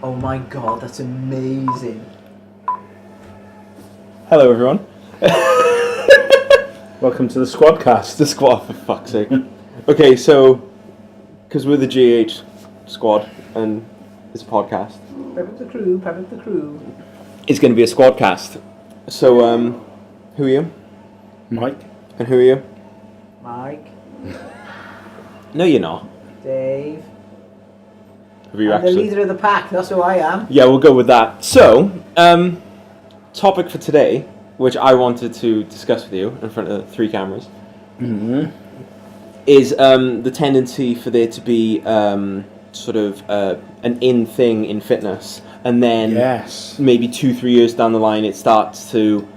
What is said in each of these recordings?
Oh my god, that's amazing. Hello, everyone. Welcome to the Squadcast. The squad, for fuck's sake. Okay, so, because we're the G.A.H squad, and it's a podcast, Pep up the crew. it's going to be a squadcast. So, who are you? Mike. And who are you? Mike, No, you're not. Dave. Have you I'm the actually? leader of the pack, that's who I am. Yeah, we'll go with that. So, topic for today, which I wanted to discuss with you in front of 3 cameras, is the tendency for there to be sort of an in thing in fitness, and then maybe 2-3 years down the line it starts to,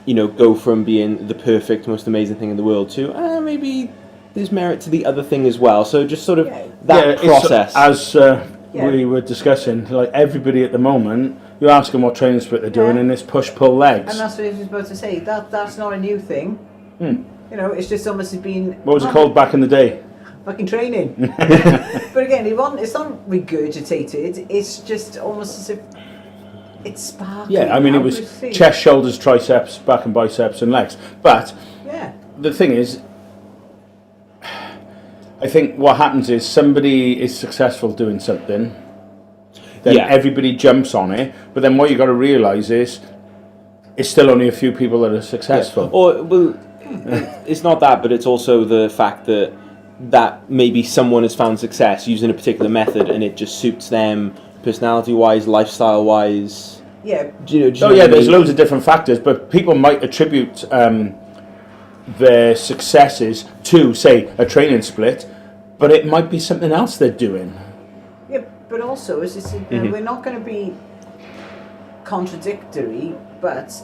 go from being the perfect, most amazing thing in the world to maybe there's merit to the other thing as well. So just sort of that process. As we were discussing, like everybody at the moment, you ask them what training split they're doing, and it's push-pull legs. And that's what I was about to say, that's not a new thing. It's just almost as being... What was it called back in the day? Fucking training. But again, it's not regurgitated, it's just almost as if it's sparkling. Yeah, I mean it was chest, shoulders, triceps, back and biceps and legs. But the thing is, I think what happens is somebody is successful doing something, then everybody jumps on it, but then what you got to realise is it's still only a few people that are successful. It's not that, but it's also the fact that maybe someone has found success using a particular method and it just suits them personality-wise, lifestyle-wise. Yeah. There's loads of different factors, but people might attribute their successes to, say, a training split, but it might be something else they're doing. Yeah, but also, we're not going to be contradictory, but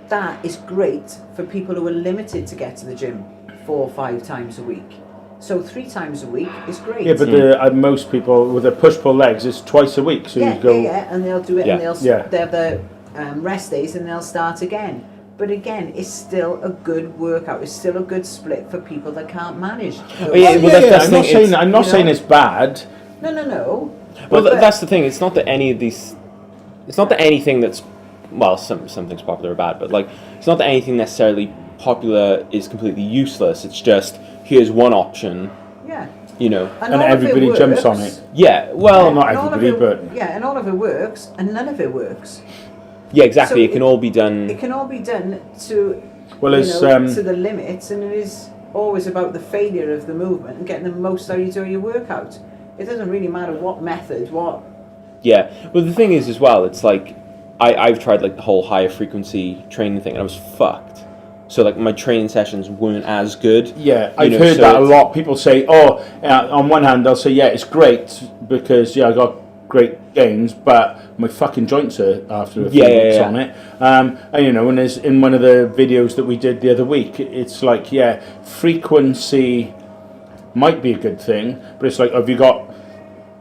that is great for people who are limited to get to the gym 4 or 5 times a week. So 3 times a week is great. Yeah, but most people with their push-pull legs is twice a week. So you go. And they'll do it, and they have their rest days, and they'll start again. But again, it's still a good workout. It's still a good split for people that can't manage. I'm not saying it's bad. No. Well, that's the thing. It's not that any of these. It's not that anything that's, well, some things popular are bad, but like it's not that anything necessarily popular is completely useless. It's just here's one option. Yeah. And everybody jumps on it. Yeah. Well, not everybody, but and all of it works, and none of it works. Yeah, exactly. So it can all be done. It can all be done to to the limits, and it is always about the failure of the movement and getting the most out of your workout. It doesn't really matter what method, what. Yeah, well, the thing is as well, it's like I've tried like the whole higher frequency training thing, and I was fucked. So like my training sessions weren't as good. Yeah, I've heard that a lot. People say, on one hand they'll say, it's great because I got great gains, but my fucking joints are after a few weeks on it. And there's in one of the videos that we did the other week, it's like, frequency might be a good thing, but it's like, have you got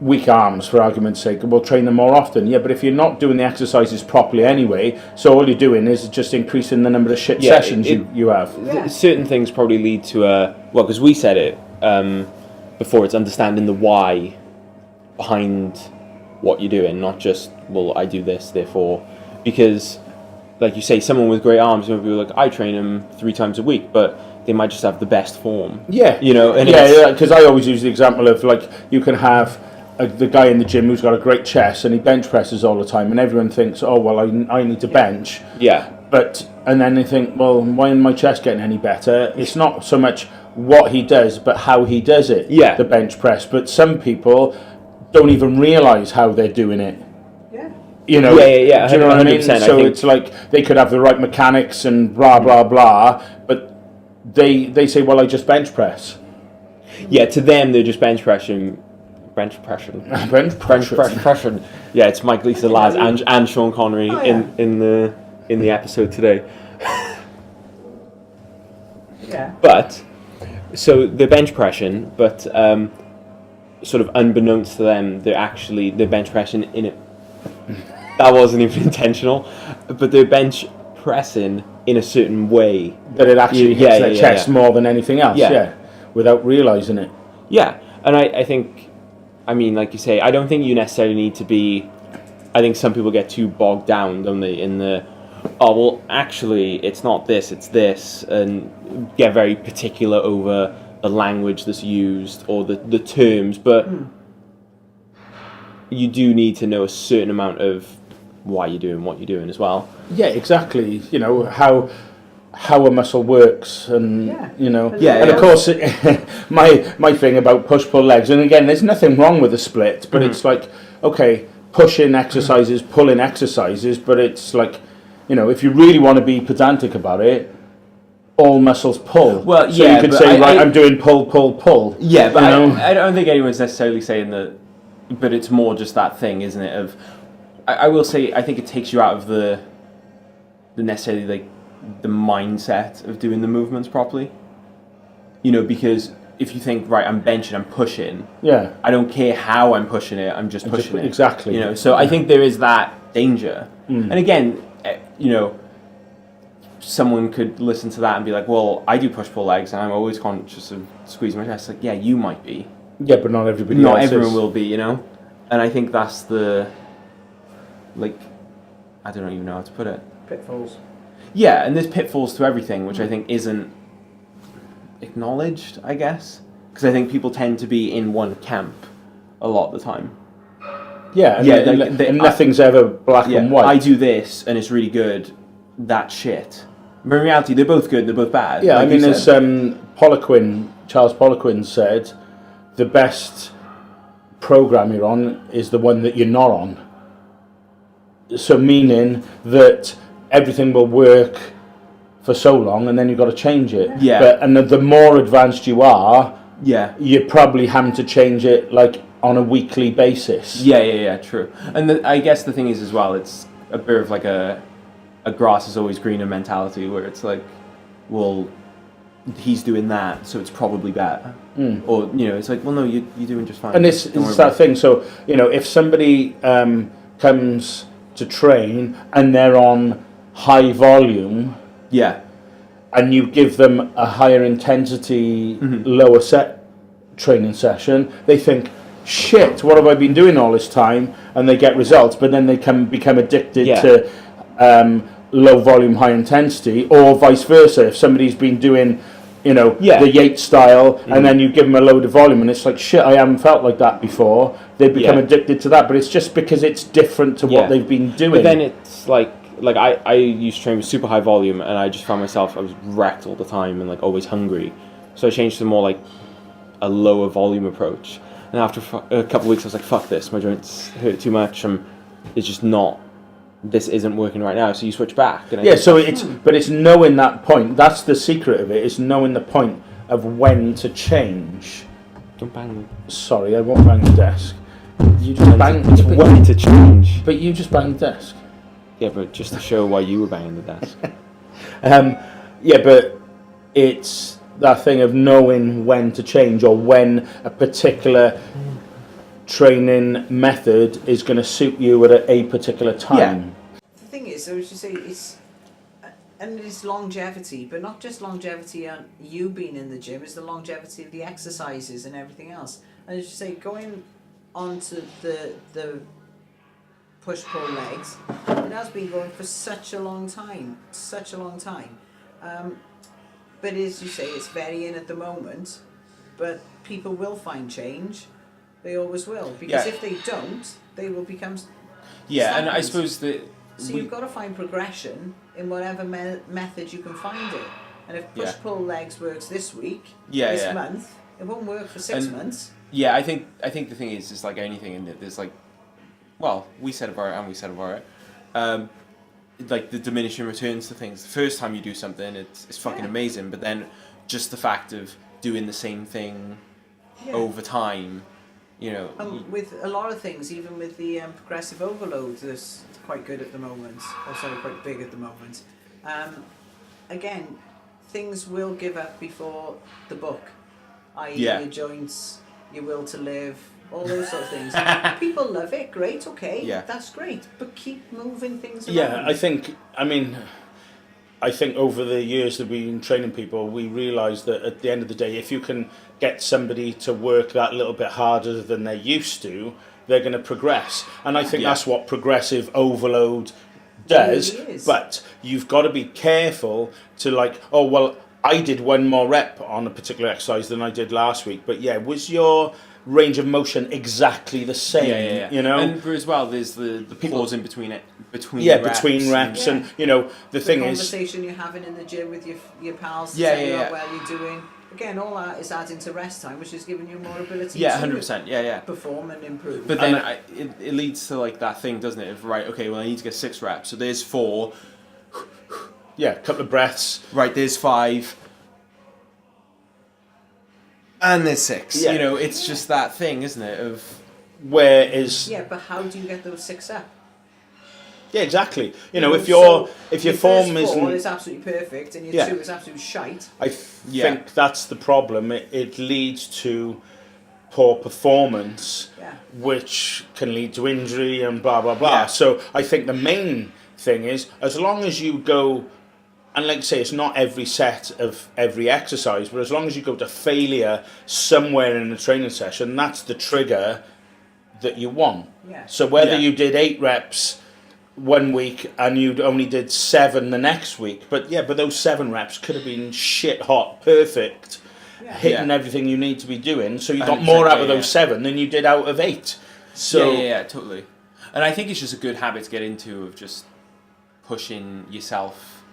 weak arms, for argument's sake, we'll train them more often. Yeah, but if you're not doing the exercises properly anyway, so all you're doing is just increasing the number of sessions you have. Certain things probably lead to because we said it before, it's understanding the why behind what you're doing, not just, I do this, therefore, because, like you say, someone with great arms, maybe like, I train them 3 times a week, but they might just have the best form. Yeah. Because I always use the example of, like, you can have the guy in the gym who's got a great chest and he bench presses all the time, and everyone thinks, I need to bench. Yeah. And then they think, why isn't my chest getting any better? It's not so much what he does, but how he does it. Yeah. The bench press. But some people don't even realise how they're doing it. Yeah. Do you know what I mean? 100%, So it's like they could have the right mechanics and blah blah blah, but they say, I just bench press. Yeah, to them they're just bench pressing. Yeah, it's Mike, Lisa, Laz, and Sean Connery in the episode today. Yeah. But so they're bench pressing, but sort of unbeknownst to them, they're bench pressing in it. That wasn't even intentional, but they're bench pressing in a certain way that it actually hits their chest more than anything else. Yeah, without realising it. Yeah, and I think I mean, like you say, I don't think you necessarily need to be. I think some people get too bogged down, don't they, in the, oh, well, actually, it's not this, it's this, and get very particular over the language that's used or the terms, but you do need to know a certain amount of why you're doing what you're doing as well. Yeah, exactly. You know, how a muscle works, and you know, and of course my thing about push-pull legs, and again, there's nothing wrong with a split, but it's like, okay, pushing exercises, pulling exercises, but it's like, you know, if you really want to be pedantic about it, all muscles pull. Well, so you could say, I'm doing pull. Yeah, but I don't think anyone's necessarily saying that, but it's more just that thing, isn't it? Of, I will say, I think it takes you out of the necessarily like the mindset of doing the movements properly. You know, because if you think, right, I'm benching, I'm pushing. Yeah. I don't care how I'm pushing it, I'm just pushing it. Exactly. You know, so I think there is that danger. And again, you know, someone could listen to that and be like, well, I do push-pull legs and I'm always conscious of squeezing my chest. Like, yeah, you might be. Yeah, but not everybody Not else everyone is. will be, you know? And I think that's the, like, I don't even know how to put it. Pitfalls. Yeah, and there's pitfalls to everything, which I think isn't acknowledged, I guess. Because I think people tend to be in one camp a lot of the time. Yeah, and nothing's ever black and white. I do this, and it's really good. That's shit. But in reality, they're both good, they're both bad. Yeah, like I mean, as Charles Poliquin said, the best program you're on is the one that you're not on. So meaning that everything will work for so long, and then you've got to change it. Yeah. And the more advanced you are, you're probably having to change it like on a weekly basis. Yeah, true. And I guess the thing is as well, it's a bit of like a grass is always greener mentality, where it's like, well, he's doing that, so it's probably better. Or, you know, it's like, well, no, you're doing just fine. And it's that thing. So, you know, if somebody comes to train and they're on high volume, and you give them a higher intensity, lower set training session, they think, shit, what have I been doing all this time? And they get results, but then they become addicted to low volume, high intensity, or vice versa. If somebody's been doing, you know, the Yates style, and then you give them a load of volume, and it's like, shit, I haven't felt like that before, they become addicted to that, but it's just because it's different to what they've been doing. But then it's like I used to train with super high volume, and I just found myself, I was wrecked all the time and like always hungry. So I changed to more like a lower volume approach. And after a couple of weeks, I was like, fuck this, my joints hurt too much, it's just not, this isn't working right now, so you switch back. And so it's knowing that point, that's the secret of it, is knowing the point of when to change. Don't bang. Sorry, I won't bang the desk. You just bang. It's when to change. But you just banged the desk. Yeah, but just to show why you were banging the desk. But it's that thing of knowing when to change, or when a particular training method is going to suit you at a particular time. The thing is, so as you say, it's longevity, but not just longevity on you being in the gym, it's the longevity of the exercises and everything else. And as you say, going on to the push-pull legs, it has been going for such a long time. But as you say, it's varying at the moment, but people will find change. They always will, because if they don't, they will become stagnant. And I suppose that... So you've got to find progression in whatever method you can find it. And if push-pull legs works this week, this month, it won't work for 6 months. Yeah, I think the thing is like anything in it, there's like, well, we said about it, like the diminishing returns to things. The first time you do something, it's fucking amazing, but then just the fact of doing the same thing over time, you know. With a lot of things, even with the progressive overload, that's quite good at the moment, or sorry, quite big at the moment. Again, things will give up before the book, i.e. your joints, your will to live, all those sort of things. People love it, great, okay, that's great, but keep moving things around. Yeah, I think, I mean, I think over the years that we've been training people, we realise that at the end of the day, if you can get somebody to work that little bit harder than they're used to, they're going to progress. And I think that's what progressive overload does. It really is. But you've got to be careful to like, oh, well, I did one more rep on a particular exercise than I did last week. But yeah, was your range of motion exactly the same? You know, and as well, there's the pause in between it, between reps, and you know the thing is, conversation you're having in the gym with your pals, how well you're doing. Again, all that is adding to rest time, which is giving you more ability to 100%, perform and improve. But then it leads to like that thing, doesn't it? Of right, okay, well I need to get 6 reps, so there's 4. Yeah, a couple of breaths. Right, there's 5. And there's 6. Yeah. You know, it's just that thing, isn't it? Of where is but how do you get those 6 up? Yeah, exactly. You know, if your form isn't, is absolutely perfect and your 2 is absolutely shite. I think that's the problem. It leads to poor performance, which can lead to injury and blah blah blah. So I think the main thing is, as long as you go, and like I say, it's not every set of every exercise, but as long as you go to failure somewhere in the training session, that's the trigger that you want. So whether you did 8 reps one week and you only did 7 the next week, but those 7 reps could have been shit hot, perfect, hitting everything you need to be doing, so you got more out of those 7 than you did out of 8. So totally. And I think it's just a good habit to get into, of just pushing yourself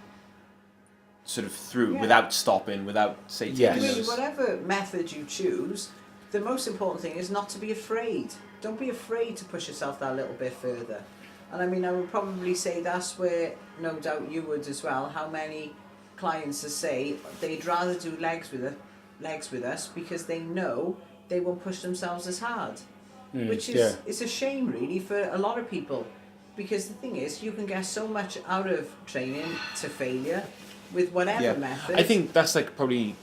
sort of through without stopping, without really, whatever method you choose, the most important thing is not to be afraid. Don't be afraid to push yourself that little bit further. And I mean, I would probably say that's where, no doubt you would as well, how many clients say they'd rather do legs with us because they know they won't push themselves as hard. Which is it's a shame really for a lot of people, because the thing is, you can get so much out of training to failure with whatever method. I think that's like probably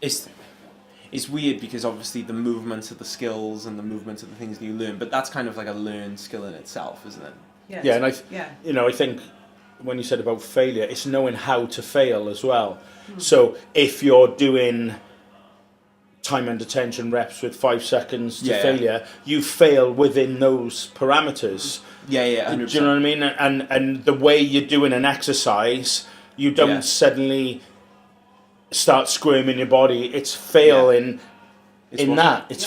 it's weird because obviously the movements of the skills and the movements of the things that you learn, but that's kind of like a learned skill in itself, isn't it? You know, I think when you said about failure, it's knowing how to fail as well. So if you're doing time under tension reps with 5 seconds to failure, you fail within those parameters. 100%. Do you know what I mean? And the way you're doing an exercise, you don't suddenly start squirming your body. It's failing It's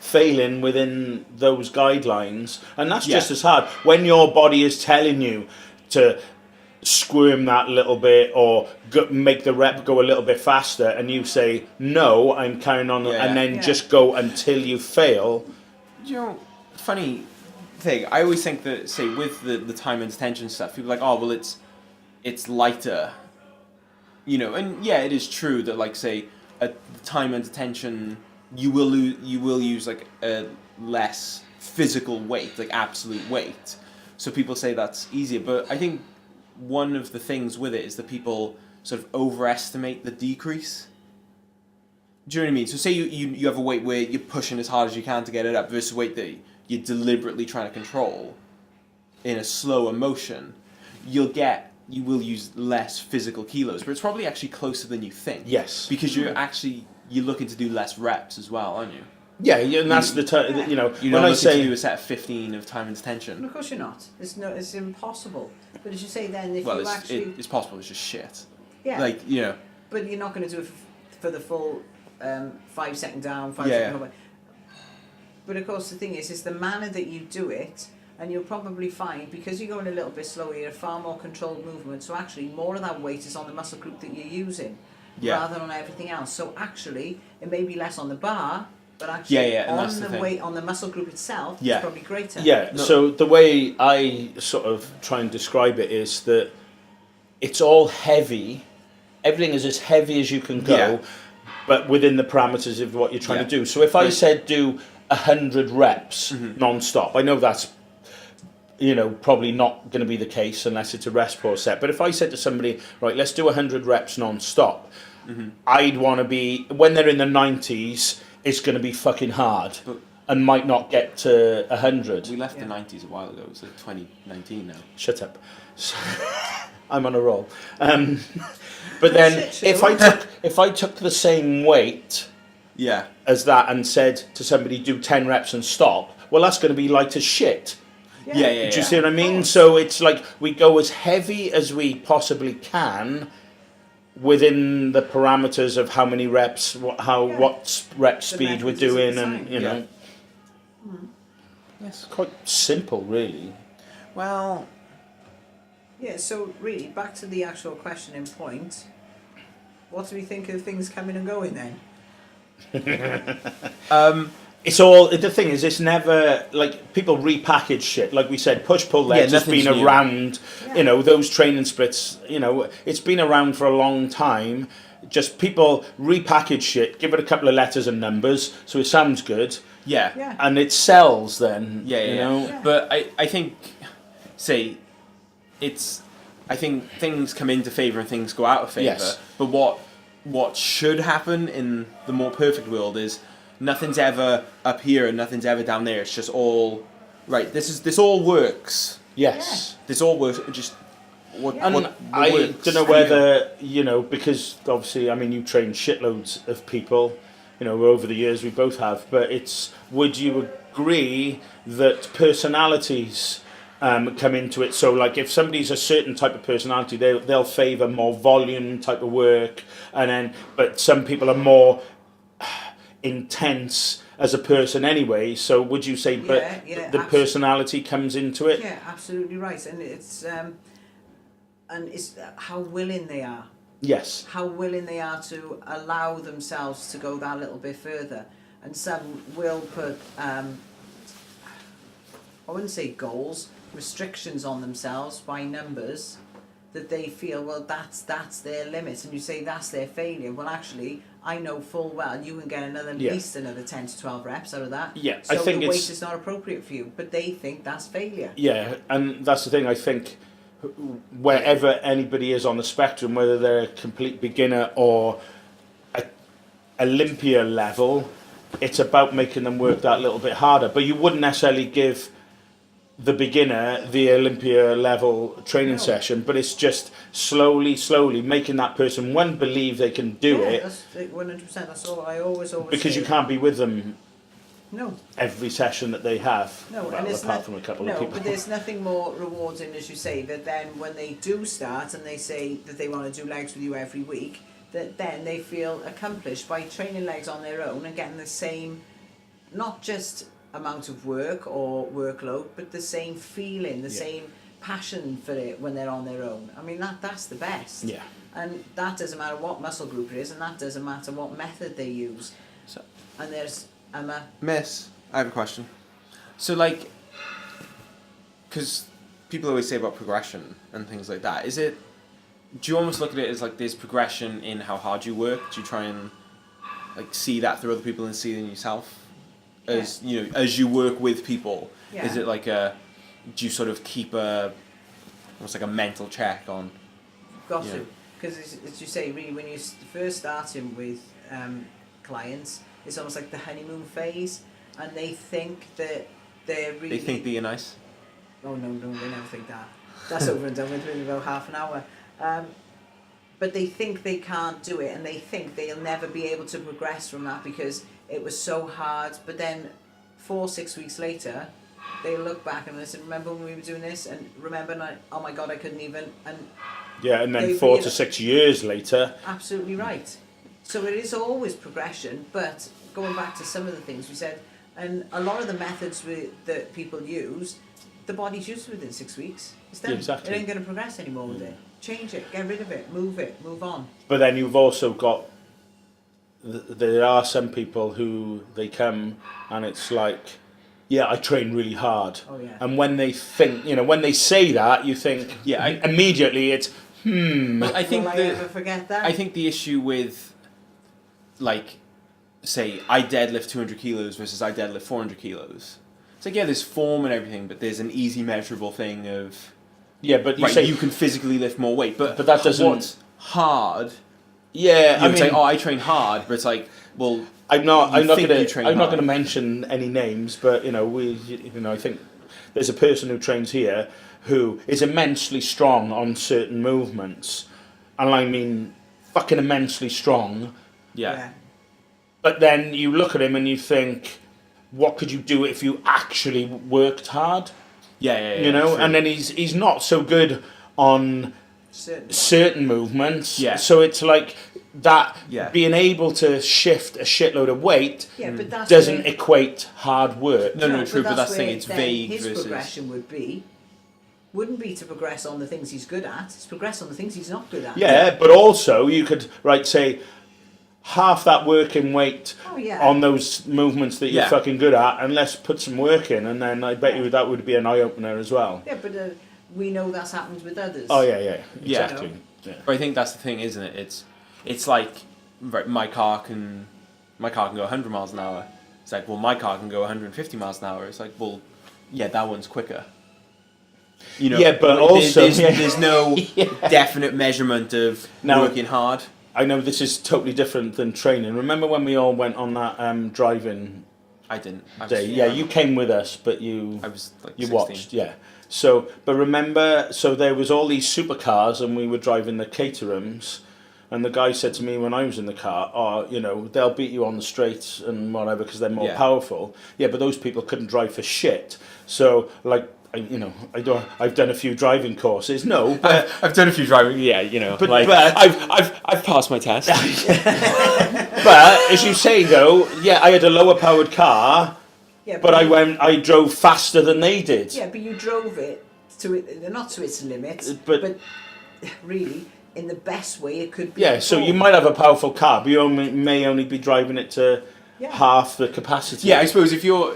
failing within those guidelines, and that's just as hard when your body is telling you to squirm that little bit or make the rep go a little bit faster, and you say no, I'm carrying on, and then just go until you fail. You know, funny thing, I always think that, say, with the time and tension stuff, people are like, oh well, it's lighter, you know, and it is true that, like, say, at time and tension, you will use like a less physical weight, like absolute weight. So people say that's easier, but I think one of the things with it is that people sort of overestimate the decrease. Do you know what I mean? So say you have a weight where you're pushing as hard as you can to get it up versus a weight that you're deliberately trying to control in a slower motion, you will use less physical kilos, but it's probably actually closer than you think. Yes. Because you're looking to do less reps as well, aren't you? Yeah, and that's you know, you're not looking to do a set of 15 of time and tension. Of course you're not. It's impossible. But as you say, then it's possible. It's just shit. Yeah. Like, you know. But you're not going to do it for the full 5 second down, 5 second up. But of course the thing is, it's the manner that you do it, and you'll probably find, because you're going a little bit slower, you're a far more controlled movement. So actually, more of that weight is on the muscle group that you're using, rather than on everything else. So actually, it may be less on the bar. But actually, on the weight, on the muscle group itself, it's probably greater. So the way I sort of try and describe it is that it's all heavy. Everything is as heavy as you can go, but within the parameters of what you're trying to do. So if I said do 100 reps non-stop, I know that's, you know, probably not going to be the case unless it's a rest pause set. But if I said to somebody, right, let's do 100 reps non-stop, I'd want to be, when they're in the 90s, it's going to be fucking hard and might not get to 100. We left the 90s a while ago. It's like 2019 now. Shut up. I'm on a roll. But then if I took the same weight as that and said to somebody, do 10 reps and stop, well, that's going to be light as shit. Yeah. Do you see what I mean? So it's like we go as heavy as we possibly can within the parameters of how many reps, what rep speed we're doing, and you know. Yes. Quite simple, really. Well. Yeah, so really, back to the actual question in point, what do we think of things coming and going then? It's all, the thing is, it's never, like, people repackage shit. Like we said, push-pull legs has been around, you know, those training splits, you know, it's been around for a long time. Just people repackage shit, give it a couple of letters and numbers, so it sounds good. Yeah. And it sells then, you know. But I think, I think things come into favour and things go out of favour. Yes. But what should happen in the more perfect world is nothing's ever up here and nothing's ever down there. It's just all right. This all works. Yes. This all works. Just and I don't know whether, you know, because obviously, I mean, you train shitloads of people, you know, over the years we both have. But would you agree that personalities come into it? So, like, if somebody's a certain type of personality, they'll favour more volume type of work, but some people are more intense as a person anyway. So, would you say, the personality comes into it? Yeah, absolutely right, and it's how willing they are. Yes. How willing they are to allow themselves to go that little bit further, and some will put I wouldn't say goals, restrictions on themselves by numbers that they feel, well, that's their limit, and you say that's their failure. Well, actually, I know full well you can get at least another 10 to 12 reps out of that. Yeah, so I think the weight is not appropriate for you, but they think that's failure. Yeah, and that's the thing. I think wherever anybody is on the spectrum, whether they're a complete beginner or Olympia level, it's about making them work that little bit harder. But you wouldn't necessarily give the beginner the Olympia level training session, but it's just slowly making that person, one, believe they can do it. That's 100%. That's all I always because say. you can't be with them No. every session that they have. No, well, and apart from a couple of people. but there's nothing more rewarding, as you say, that then when they do start and they say that they want to do legs with you every week, that then they feel accomplished by training legs on their own and getting the same, not just amount of work or workload, but the same feeling, the same passion for it when they're on their own. I mean, that's the best. Yeah. And that doesn't matter what muscle group it is, and that doesn't matter what method they use. So, and there's Emma. Miss, I have a question. So, like, because people always say about progression and things like that, do you almost look at it as like there's progression in how hard you work? Do you try and like see that through other people and see it in yourself? As you know, as you work with people, is it like do you sort of keep almost like a mental check on? Got to, because as you say, really, when you're first starting with clients, it's almost like the honeymoon phase, and they think that they're really. They think they're nice. Oh no, they never think that. That's over and done with in about half an hour. But they think they can't do it, and they think they'll never be able to progress from that because it was so hard. But then 4-6 weeks later, they look back and they say, remember when we were doing this? And remember, oh my God, I couldn't even. And and then 4 to 6 years later. Absolutely right. So it is always progression, but going back to some of the things we said, and a lot of the methods that people use, the body's used to within 6 weeks. It's done. Exactly. It ain't going to progress anymore with it. Change it, get rid of it, move on. But then you've also got, there are some people who they come and it's like, I train really hard. Oh, yeah. And when they think, when they say that, you think, immediately it's, But I think Will I ever forget that? I think the issue with, like, say, I deadlift 200 kilos versus I deadlift 400 kilos. It's like, there's form and everything, but there's an easy measurable thing of... Yeah, but you can physically lift more weight, but that doesn't... What's hard... Yeah, I mean... say, I train hard, but it's like, well... I'm not going to mention any names, but, I think there's a person who trains here who is immensely strong on certain movements, and I mean fucking immensely strong. Yeah. But then you look at him and you think, what could you do if you actually worked hard? Yeah. You know, true. and then he's not so good on certain movements. Yeah. So it's like that Yeah. being able to shift a shitload of weight but that's doesn't where, equate hard work. No, true, but that's the thing, where it's then vague his versus... progression wouldn't be to progress on the things he's good at, it's progress on the things he's not good at. Yeah, but also you could, say, half that working weight on those movements that you're fucking good at, and let's put some work in, and then I bet you that would be an eye-opener as well. Yeah, but we know that's happened with others. Oh, yeah, exactly. Yeah. But I think that's the thing, isn't it? It's like, right, my car can go 100 miles an hour. It's like, well, my car can go 150 miles an hour. It's like, well, yeah, that one's quicker. You know, but also there's no definite measurement of working hard. I know this is totally different than training. Remember when we all went on that driving? I didn't. Day? Yeah, you came with us, but I was like 16. watched. Yeah. So, but remember, there was all these supercars, and we were driving the Caterhams. And the guy said to me when I was in the car, they'll beat you on the straights and whatever because they're more powerful. Yeah, but those people couldn't drive for shit. So, I've done a few driving courses. No, but I've done a few driving. Yeah, but I've passed my test. But as you say though, I had a lower powered car. Yeah, but I drove faster than they did. Yeah, but you drove it not to its limit, but really. In the best way it could be. Yeah, so you might have a powerful car, but you may only be driving it to half the capacity. Yeah, I suppose if you're...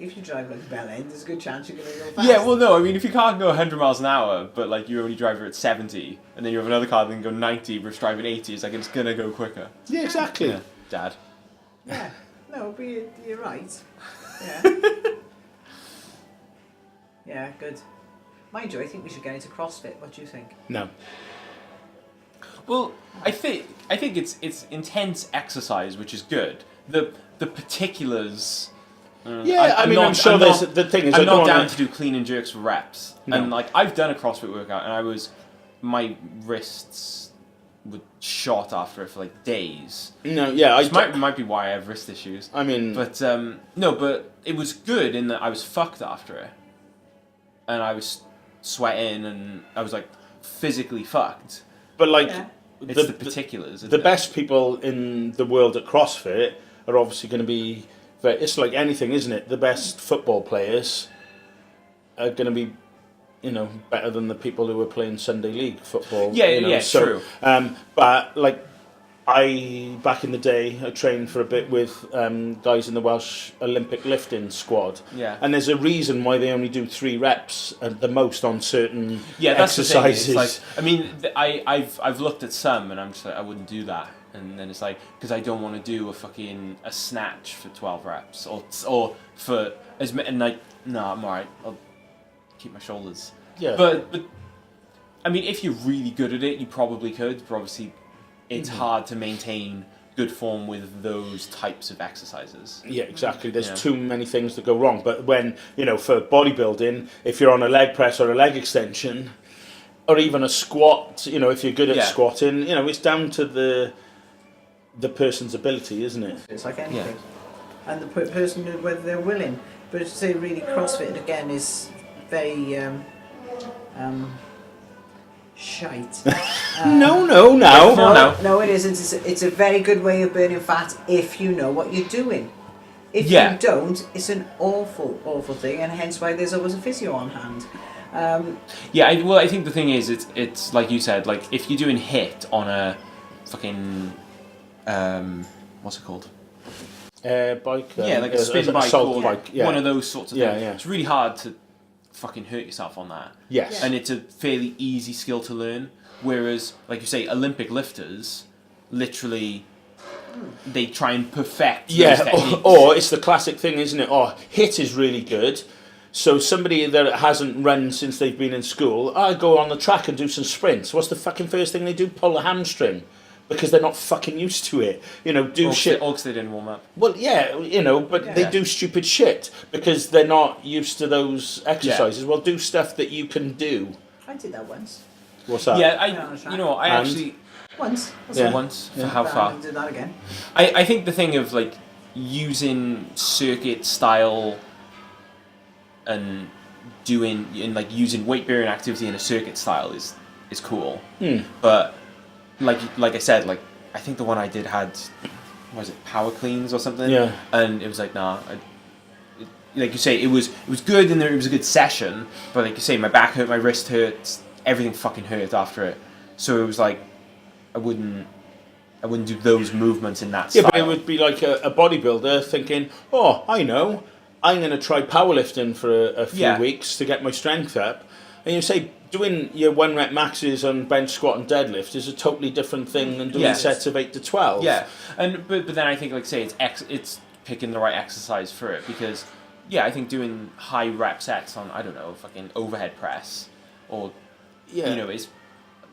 if you drive like Bell End, there's a good chance you're going to go fast. Yeah, well, no, I mean, if you can't go 100 miles an hour, but, like, you only drive it at 70, and then you have another car that can go 90, but it's driving 80, it's like, it's going to go quicker. Yeah, exactly. Yeah. Dad. Yeah. No, but you're right. Yeah. Yeah, good. Mind you, I think we should get into CrossFit. What do you think? No. Well, I think it's intense exercise, which is good. The particulars. I'm sure there's the thing is I'm not down to do clean and jerks for reps. No. And like I've done a CrossFit workout, and my wrists were shot after it for like days. No, yeah, might be why I have wrist issues. I mean, but but it was good in that I was fucked after it, and I was sweating, and I was like physically fucked. But like, it's the particulars. The best people in the world at CrossFit are obviously going to be. It's like anything, isn't it? The best football players are going to be, better than the people who are playing Sunday League football. Yeah, so, true. But like, back in the day, I trained for a bit with guys in the Welsh Olympic lifting squad. Yeah. And there's a reason why they only do 3 reps at the most on certain that's exercises. The thing. It's like, I mean, I've looked at some, and I'm just like, I wouldn't do that. And then it's like, because I don't want to do a snatch for 12 reps or for as many. And like, no, I'm alright. I'll keep my shoulders. Yeah. But I mean, if you're really good at it, you probably could. But obviously, it's hard to maintain good form with those types of exercises. Yeah, exactly. There's too many things that go wrong. But when for bodybuilding, if you're on a leg press or a leg extension, or even a squat, if you're good at squatting, it's down to the person's ability, isn't it? It's like anything. And the person, whether they're willing. But to say really, CrossFit again is very shite. No, it isn't. It's a very good way of burning fat if you know what you're doing. If you don't, it's an awful, awful thing, and hence why there's always a physio on hand. I think the thing is, it's like you said, like if you're doing HIIT on a fucking what's it called? Bike. Like a spin bike or bike. One of those sorts of things. Yeah. It's really hard to fucking hurt yourself on that. Yes. And it's a fairly easy skill to learn. Whereas, like you say, Olympic lifters, literally, they try and perfect those techniques. Or it's the classic thing, isn't it? HIIT is really good. So somebody that hasn't run since they've been in school, I go on the track and do some sprints. What's the fucking first thing they do? Pull the hamstring. because they're not fucking used to it. You know, do shit. Or 'cause they didn't warm up. Well, yeah, you know, but they do stupid shit because they're not used to those exercises. Well, do stuff that you can do. I did that once. What's that? Yeah, I actually... Once. Once. For how far? I'll do that again. I think the thing of, like, using circuit style and using weight bearing activity in a circuit style is cool. But like I said, like I think the one I did had, was it power cleans or something? Yeah. And it was like, nah. Like you say, it was good and it was a good session. But like you say, my back hurt, my wrist hurt, everything fucking hurt after it. So it was like, I wouldn't do those movements in that style. Yeah, but it would be like a bodybuilder thinking, oh, I know, I'm going to try powerlifting for a few weeks to get my strength up. And you say doing your 1 rep maxes on bench, squat and deadlift is a totally different thing than doing sets of 8 to 12. Yeah, but then I think, like say, it's picking the right exercise for it, because I think doing high rep sets on, I don't know, fucking overhead press or is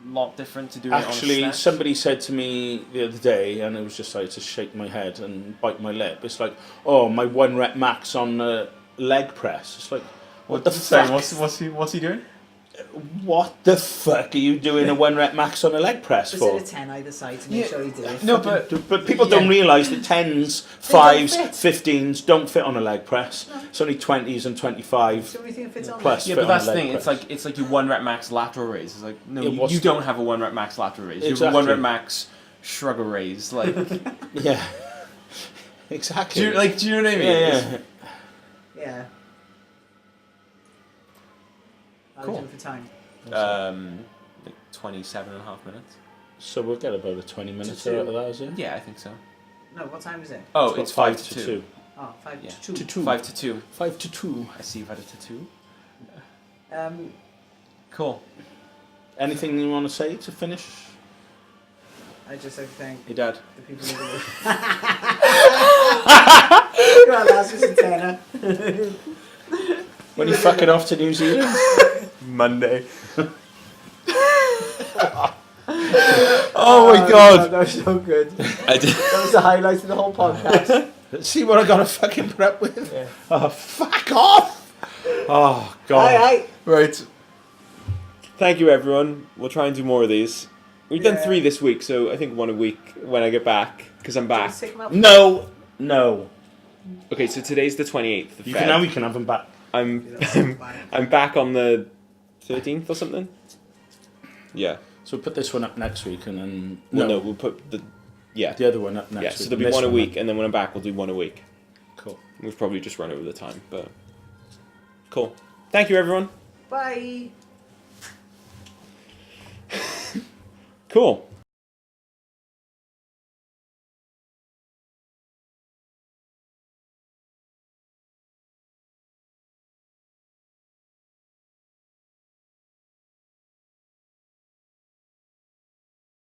a lot different to do it on a snatch. Somebody said to me the other day, and it was just like to shake my head and bite my lip. It's like, oh, my 1 rep max on leg press. It's like, what the fuck? What's he doing? What the fuck are you doing a 1 rep max on a leg press for? Just hit a 10 either side to make sure you do it. No, but people don't realise that 10s, 5s, 15s don't fit on a leg press. No. It's only 20s and 25 It's the only thing that fits on plus. Yeah, but that's the thing. It's like your 1 rep max lateral raise. It's like, no, you don't have a 1 rep max lateral raise. You have a 1 rep max shrugger raise. Like, yeah, exactly. Do you know what I mean? Yeah. Cool. For time. Like 27.5 minutes. So we'll get about a 20 minutes out of that, is it? Yeah, I think so. No, what time is it? Oh, it's 5 to 2. Oh, 5 to 2. 5 to 2. 5 to 2. I see you've had it to 2. Cool. Anything you want to say to finish? I just like to thank your dad. The people who do Come on, lads, just a tenner. When are you fucking off to New Zealand? Monday. Oh my god. That was so good. I did. That was the highlight of the whole podcast. See what I got to fucking put up with? Yeah. Oh, fuck off! Oh, God. Aye. Right. Thank you, everyone. We'll try and do more of these. We've done 3 this week, so I think 1 a week when I get back, because I'm back. No. Okay, so today's the 28th of Now you can have them back. I'm back on the 13th or something. Yeah. So we'll put this one up next week, and then we'll put the other one up next week. Yeah, so there'll be 1 a week, and then when I'm back, we'll do 1 a week. Cool. We've probably just run over the time, but cool. Thank you, everyone. Bye. Cool.